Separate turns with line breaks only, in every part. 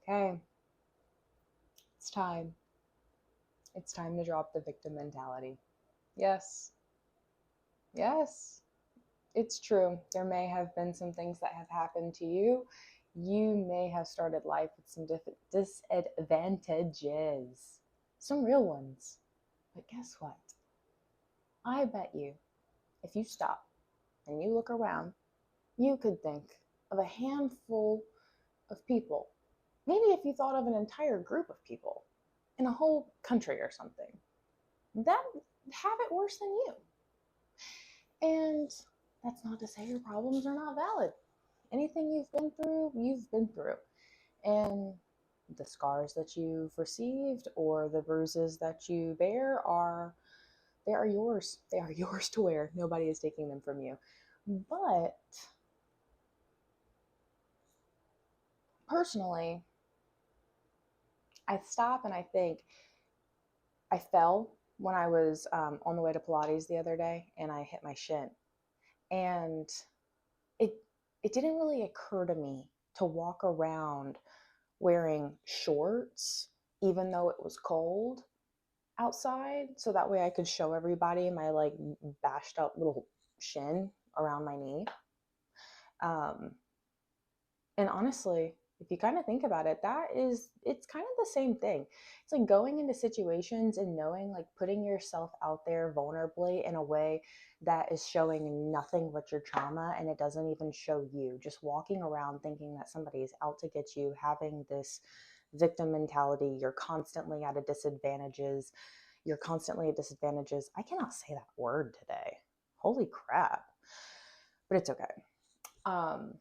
Okay, it's time. It's time to drop the victim mentality. Yes, yes, it's true. There may have been some things that have happened to you. You may have started life with some disadvantages, some real ones. But guess what? I bet you, if you stop and you look around, you could think of a handful of people. Maybe if you thought of an entire group of people in a whole country or something that have it worse than you. And that's not to say your problems are not valid. Anything you've been through. And the scars that you've received or the bruises that you bear are yours. They are yours to wear. Nobody is taking them from you. But personally, I stop and I think I fell when I was on the way to Pilates the other day and I hit my shin. And it it didn't really occur to me to walk around wearing shorts even though it was cold outside so that way I could show everybody my like bashed up little shin around my knee. um and honestly, if you kind of think about it, it's kind of the same thing. It's like going into situations and knowing, like, putting yourself out there vulnerably in a way that is showing nothing but your trauma, and it doesn't even show you. Just walking around thinking that somebody is out to get you, having this victim mentality. You're constantly at disadvantages. I cannot say that word today. Holy crap. But it's okay. um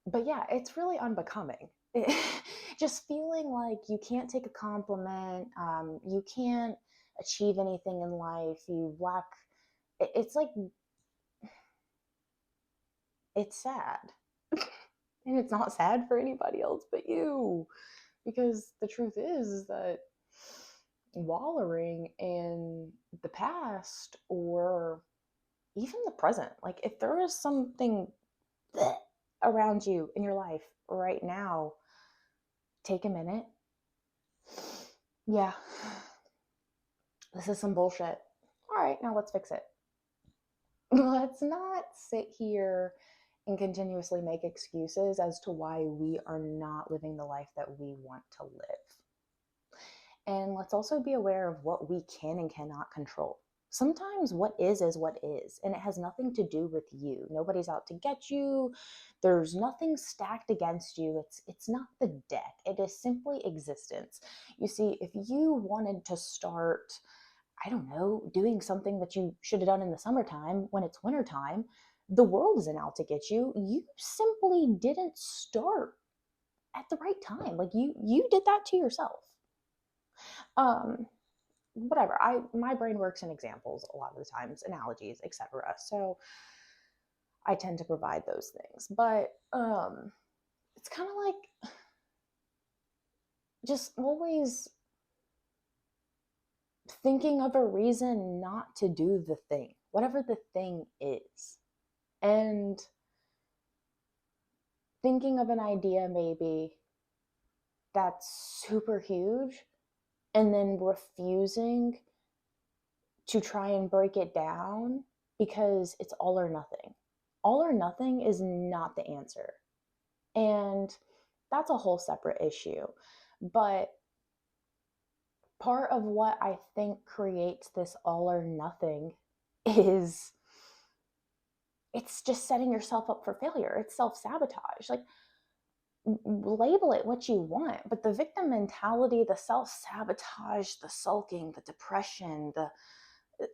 but yeah, it's really unbecoming. Just feeling like you can't take a compliment, you can't achieve anything in life, you lack. It's like, it's sad. And it's not sad for anybody else but you. Because the truth is that wallowing in the past or even the present, like if there is something around you in your life right now, take a minute. Yeah, this is some bullshit. All right, now let's fix it. Let's not sit here and continuously make excuses as to why we are not living the life that we want to live. And let's also be aware of what we can and cannot control. Sometimes what is what is, and it has nothing to do with you. Nobody's out to get you. There's nothing stacked against you. It's not the deck. It is simply existence. You see, if you wanted to start, I don't know, doing something that you should have done in the summertime when it's wintertime, the world isn't out to get you. You simply didn't start at the right time. Like you did that to yourself. Um, Whatever. My brain works in examples a lot of the times, analogies, etc. So I tend to provide those things. But it's kind of like just always thinking of a reason not to do the thing, whatever the thing is. And thinking of an idea maybe that's super huge and then refusing to try and break it down because it's all or nothing. All or nothing is not the answer. And that's a whole separate issue. But part of what I think creates this all or nothing is it's just setting yourself up for failure. It's self sabotage. Like, label it what you want, but the victim mentality, the self sabotage, the sulking, the depression, the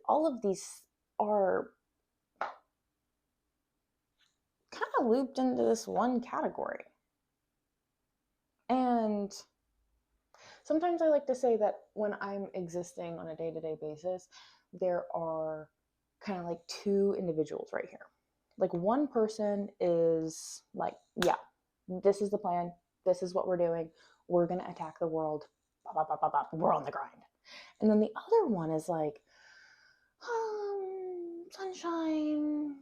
all of these are kind of looped into this one category. And sometimes I like to say that when I'm existing on a day-to-day basis, there are kind of like two individuals right here. Like, one person is like, yeah, this is the plan, this is what we're doing, we're going to attack the world, blah, blah, blah, blah, blah. We're on the grind. And then the other one is like, sunshine,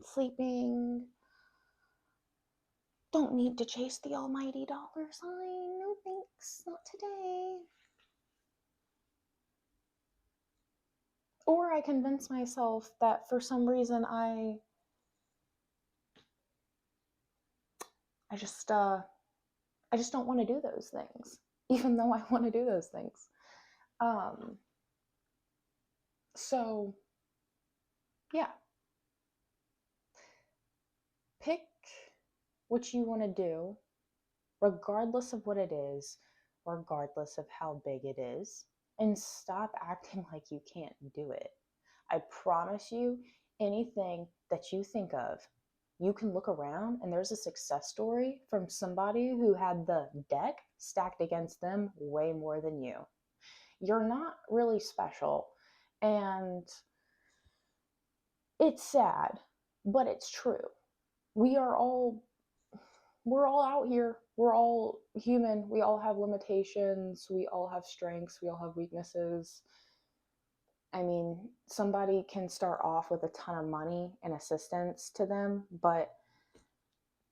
sleeping, don't need to chase the almighty dollar sign. No thanks, not today. Or I convince myself that for some reason I just don't want to do those things, even though I want to do those things. Um, so yeah, pick what you want to do, regardless of what it is, regardless of how big it is, and stop acting like you can't do it. I promise you, anything that you think of, you can look around and there's a success story from somebody who had the deck stacked against them way more than you. You're not really special. And it's sad, but it's true. We are all we're all out here. We're all human. We all have limitations. We all have strengths. We all have weaknesses. I mean, somebody can start off with a ton of money and assistance to them, but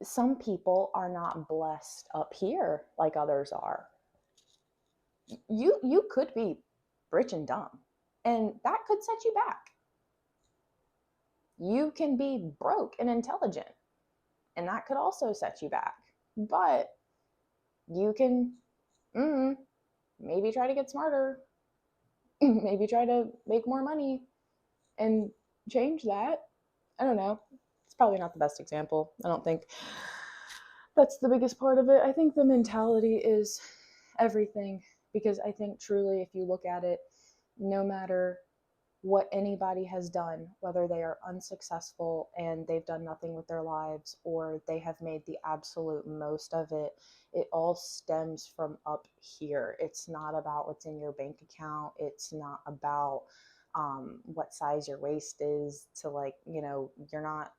some people are not blessed up here like others are. You could be rich and dumb, and that could set you back. You can be broke and intelligent, and that could also set you back. But you can maybe try to get smarter, maybe try to make more money and change that. I don't know. It's probably not the best example. I don't think that's the biggest part of it. I think the mentality is everything, because I think truly, if you look at it, no matter what anybody has done, whether they are unsuccessful and they've done nothing with their lives or they have made the absolute most of it, it all stems from up here. It's not about what's in your bank account. It's not about what size your waist is, to like, you're not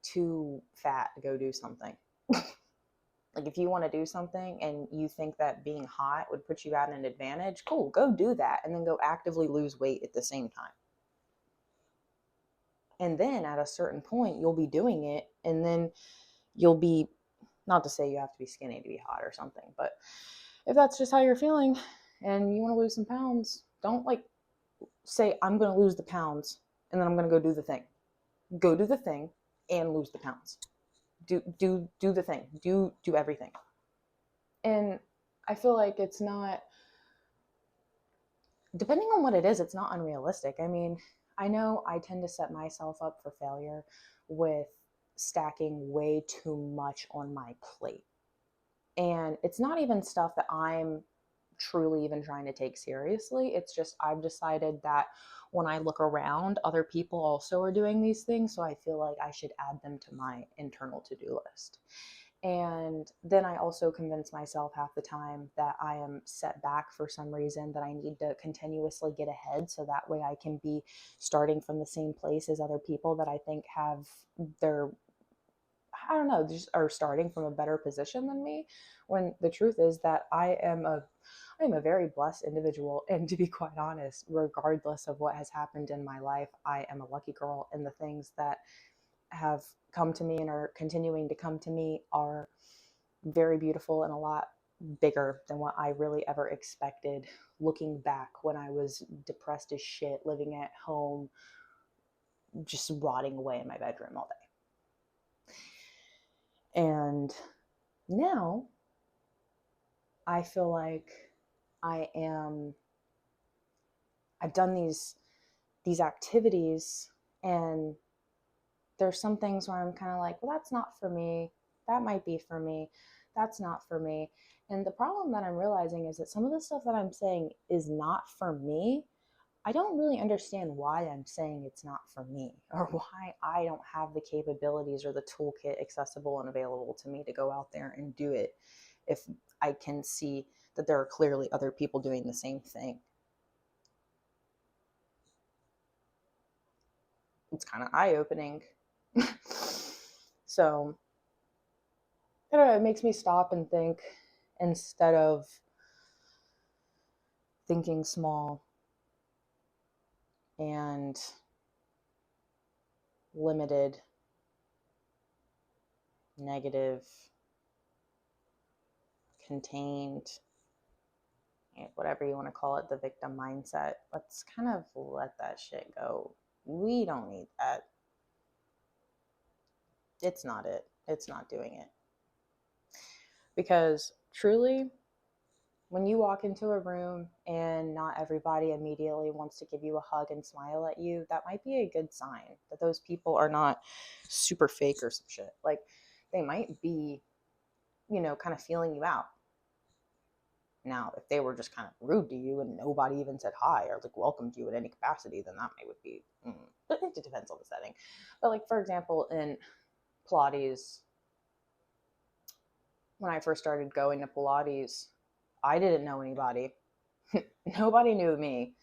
too fat to go do something. Like, if you want to do something and you think that being hot would put you at an advantage, cool, go do that, and then go actively lose weight at the same time. And then at a certain point, you'll be doing it, and then you'll be, not to say you have to be skinny to be hot or something, but if that's just how you're feeling and you want to lose some pounds, don't like say, I'm going to lose the pounds and then I'm going to go do the thing. Go do the thing and lose the pounds. Do the thing. Do everything. And I feel like it's not, depending on what it is, it's not unrealistic. I mean, I know I tend to set myself up for failure with stacking way too much on my plate. And it's not even stuff that I'm truly even trying to take seriously. It's just I've decided that when I look around, other people also are doing these things. So I feel like I should add them to my internal to do list. And then I also convince myself half the time that I am set back for some reason, that I need to continuously get ahead so that way I can be starting from the same place as other people that I think have their, I don't know, just are starting from a better position than me. When the truth is that I am a very blessed individual. And to be quite honest, regardless of what has happened in my life, I am a lucky girl. And the things that have come to me and are continuing to come to me are very beautiful and a lot bigger than what I really ever expected. Looking back when I was depressed as shit, living at home, just rotting away in my bedroom all day. And now I feel like I am, I've done these activities, and there's some things where I'm kind of like, well, that's not for me. That might be for me. That's not for me. And the problem that I'm realizing is that some of the stuff that I'm saying is not for me. I don't really understand why I'm saying it's not for me, or why I don't have the capabilities or the toolkit accessible and available to me to go out there and do it, if I can see that there are clearly other people doing the same thing. It's kind of eye-opening. So I don't know, it makes me stop and think, instead of thinking small and limited, negative, contained, whatever you want to call it, the victim mindset. Let's kind of let that shit go. We don't need that. It's not it. It's not doing it. Because truly, when you walk into a room and not everybody immediately wants to give you a hug and smile at you, that might be a good sign that those people are not super fake or some shit. Like, they might be, kind of feeling you out. Now, if they were just kind of rude to you and nobody even said hi or like welcomed you in any capacity, then that would be, but it depends on the setting. But like, for example, in Pilates, when I first started going to Pilates, I didn't know anybody. Nobody knew me.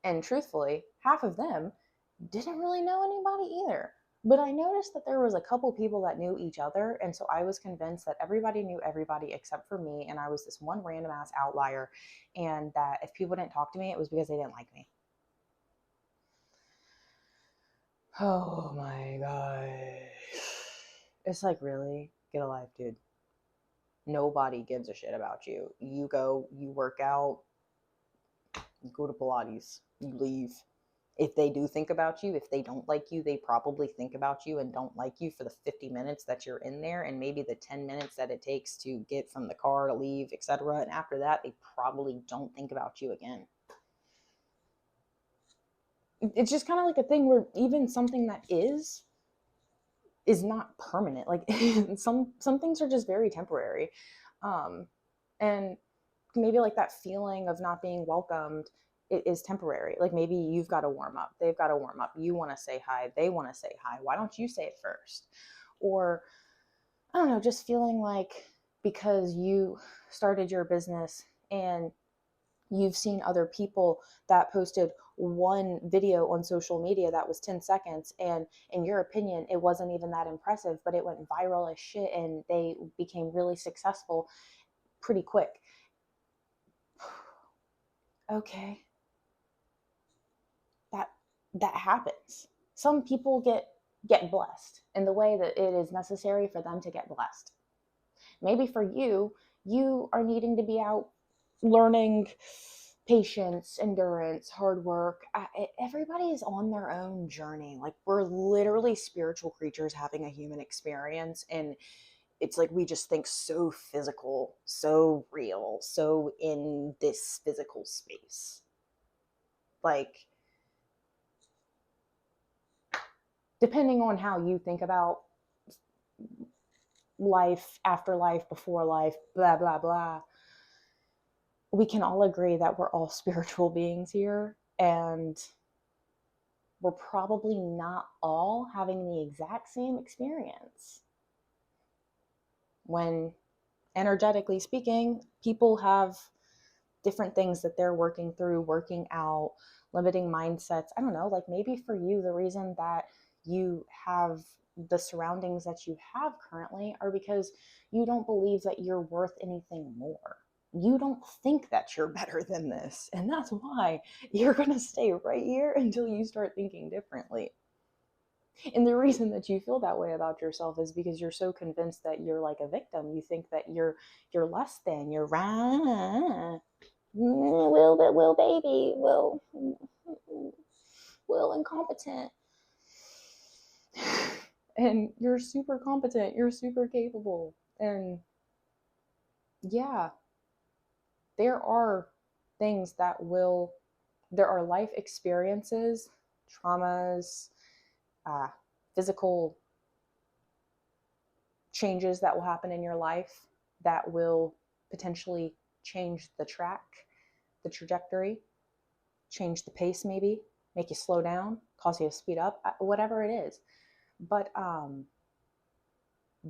And truthfully, half of them didn't really know anybody either. But I noticed that there was a couple people that knew each other. And so I was convinced that everybody knew everybody except for me. And I was this one random ass outlier. And that if people didn't talk to me, it was because they didn't like me. Oh my God. It's like, really? Get a life, dude. Nobody gives a shit about you. You go, you work out, you go to Pilates, you leave. If they do think about you, if they don't like you, they probably think about you and don't like you for the 50 minutes that you're in there and maybe the 10 minutes that it takes to get from the car to leave, etc. And after that, they probably don't think about you again. It's just kind of like a thing where even something that is not permanent. Like some things are just very temporary. And maybe like that feeling of not being welcomed, it is temporary. Like maybe you've got to warm up, they've got to warm up, you want to say hi, they want to say hi, why don't you say it first? Or I don't know, just feeling like because you started your business and you've seen other people that posted one video on social media that was 10 seconds, and in your opinion it wasn't even that impressive, but it went viral as shit and they became really successful pretty quick. Okay, that happens. Some people get blessed in the way that it is necessary for them to get blessed. Maybe for you, you are needing to be out learning patience, endurance, hard work. Everybody is on their own journey. Like, we're literally spiritual creatures having a human experience, and it's like we just think so physical, so real, so in this physical space. Like, depending on how you think about life, afterlife, before life, blah, blah, blah, we can all agree that we're all spiritual beings here, and we're probably not all having the exact same experience. When, energetically speaking, people have different things that they're working through, working out, limiting mindsets. I don't know, like maybe for you, the reason that you have the surroundings that you have currently are because you don't believe that you're worth anything more. You don't think that you're better than this. And that's why you're going to stay right here until you start thinking differently. And the reason that you feel that way about yourself is because you're so convinced that you're like a victim. You think that you're less than, you're Will baby, Will incompetent. And you're super competent, you're super capable. And yeah, there are things that there are life experiences, traumas, physical changes that will happen in your life that will potentially change the track, the trajectory, change the pace, maybe make you slow down, cause you to speed up, whatever it is. But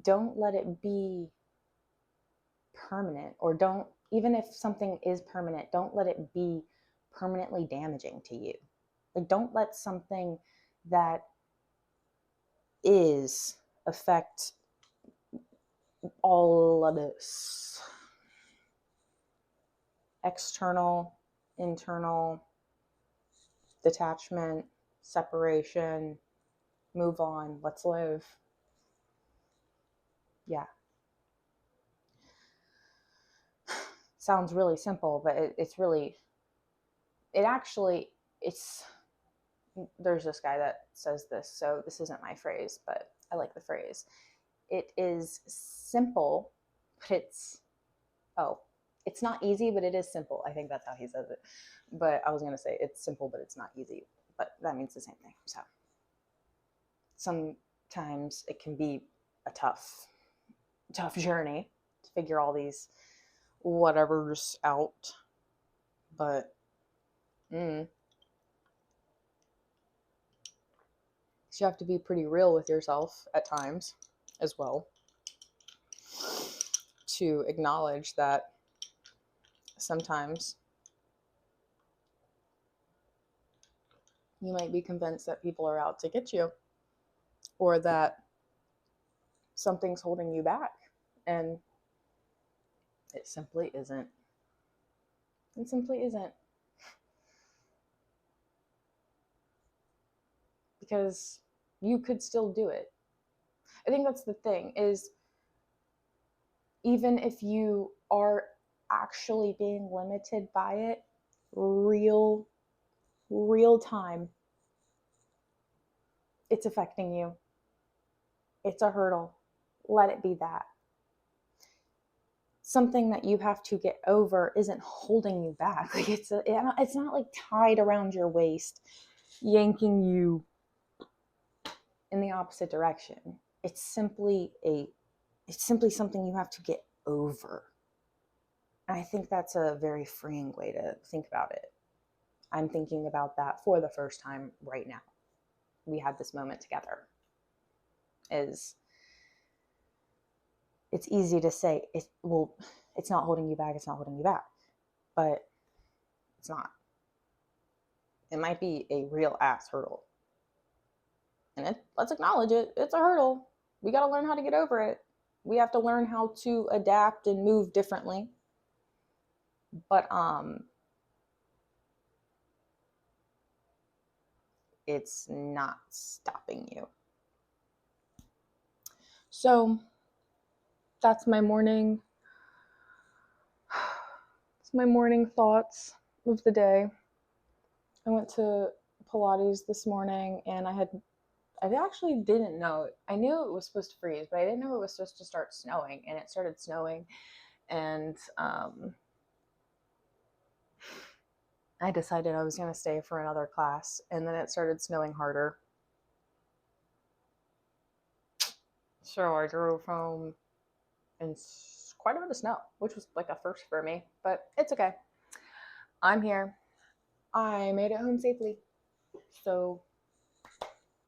don't let it be permanent, or don't, even if something is permanent, don't let it be permanently damaging to you. Like, don't let something that is affect all of this. External, internal, detachment, separation, move on, let's live. Yeah. sounds really simple, but it's really, it actually, it's, there's this guy that says this, so this isn't my phrase, but I like the phrase. It is simple, but it's not easy, but it is simple. I think that's how he says it. But I was going to say it's simple, but it's not easy. But that means the same thing. So sometimes it can be a tough journey to figure all these whatevers out. But so you have to be pretty real with yourself at times as well, to acknowledge that sometimes you might be convinced that people are out to get you, or that something's holding you back, and it simply isn't. It simply isn't. Because you could still do it. I think that's the thing, is even if you are actually being limited by it, real time, it's affecting you. It's a hurdle. Let it be that. Something that you have to get over isn't holding you back. Like it's not like tied around your waist, yanking you in the opposite direction. It's simply something you have to get over. And I think that's a very freeing way to think about it. I'm thinking about that for the first time right now. We had this moment together. It's easy to say, it's not holding you back, but it's not. It might be a real ass hurdle. And let's acknowledge it. It's a hurdle. We got to learn how to get over it. We have to learn how to adapt and move differently. But it's not stopping you. So that's my morning. It's my morning thoughts of the day. I went to Pilates this morning, and I actually didn't know. I knew it was supposed to freeze, but I didn't know it was supposed to start snowing, and it started snowing. And I decided I was going to stay for another class, and then it started snowing harder. So I drove home in quite a bit of snow, which was like a first for me, but it's okay. I'm here. I made it home safely. So